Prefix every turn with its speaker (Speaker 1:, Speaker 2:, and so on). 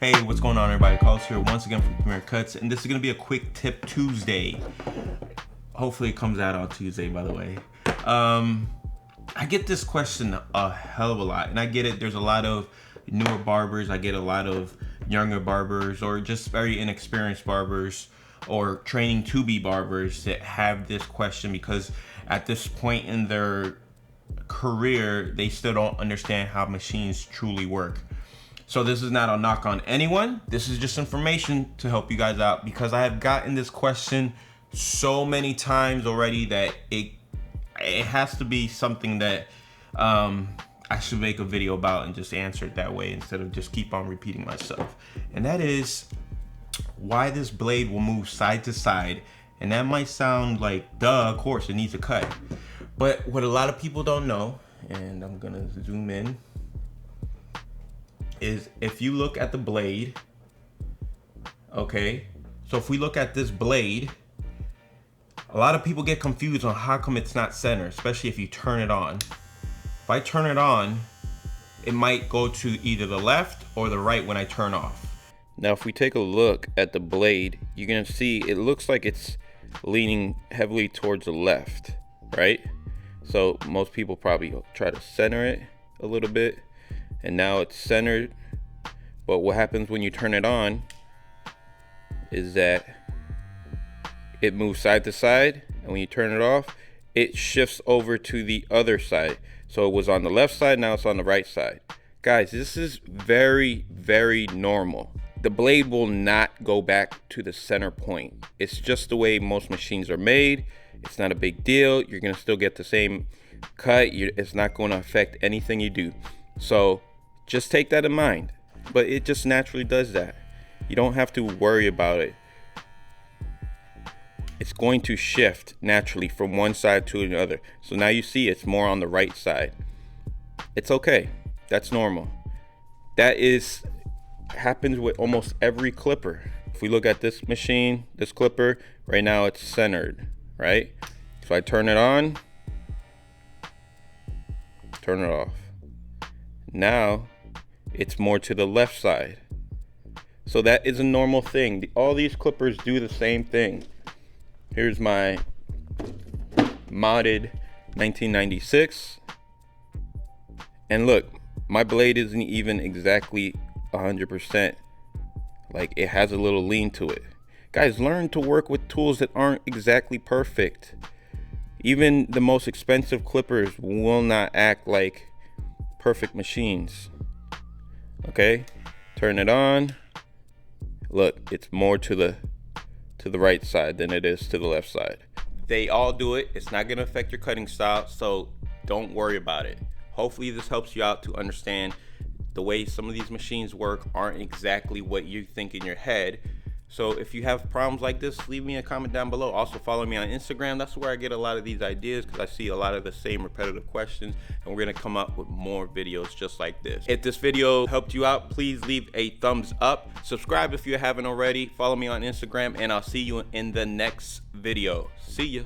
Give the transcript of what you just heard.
Speaker 1: Hey, what's going on everybody? Carlos here once again from Premier Cuts, and this is going to be a quick tip Tuesday. Hopefully it comes out on Tuesday, by the way. I get this question a hell of a lot, and I get it. There's a lot of newer barbers. I get a lot of younger barbers or just very inexperienced barbers or training to be barbers that have this question because at this point in their career, they still don't understand how machines truly work. So this is not a knock on anyone. This is just information to help you guys out because I have gotten this question so many times already that it has to be something that I should make a video about and just answer it that way instead of just keep on repeating myself. And that is why this blade will move side to side. And that might sound like, duh, of course, it needs a cut. But what a lot of people don't know, and I'm gonna zoom in, is if you look at the blade, okay? So if we look at this blade, a lot of people get confused on how come it's not centered, especially if you turn it on. If I turn it on, it might go to either the left or the right when I turn off.
Speaker 2: Now, if we take a look at the blade, you're gonna see it looks like it's leaning heavily towards the left, right? So most people probably try to center it a little bit, and now it's centered. But what happens when you turn it on is that it moves side to side, and when you turn it off, it shifts over to the other side. So it was on the left side, now it's on the right side. Guys, this is very, very normal. The blade will not go back to the center point. It's just the way most machines are made. It's not a big deal. You're gonna still get the same cut. It's not gonna affect anything you do. So just take that in mind. But it just naturally does that. You don't have to worry about it. It's going to shift naturally from one side to another. So now you see it's more on the right side. It's okay. That's normal. That happens with almost every clipper. If we look at this machine, this clipper, right now it's centered, right? If I turn it on, turn it off. Now it's more to the left side. So that is a normal thing. All these clippers do the same thing. Here's my modded 1996. And look, my blade isn't even exactly 100%. Like, it has a little lean to it. Guys, learn to work with tools that aren't exactly perfect. Even the most expensive clippers will not act like perfect machines. Okay, turn it on. Look, it's more to the right side than it is to the left side. They all do it. It's not gonna affect your cutting style, so don't worry about it. Hopefully this helps you out to understand the way some of these machines work aren't exactly what you think in your head. So if you have problems like this, leave me a comment down below. Also follow me on Instagram. That's where I get a lot of these ideas because I see a lot of the same repetitive questions, and we're gonna come up with more videos just like this. If this video helped you out, please leave a thumbs up. Subscribe if you haven't already. Follow me on Instagram, and I'll see you in the next video. See ya.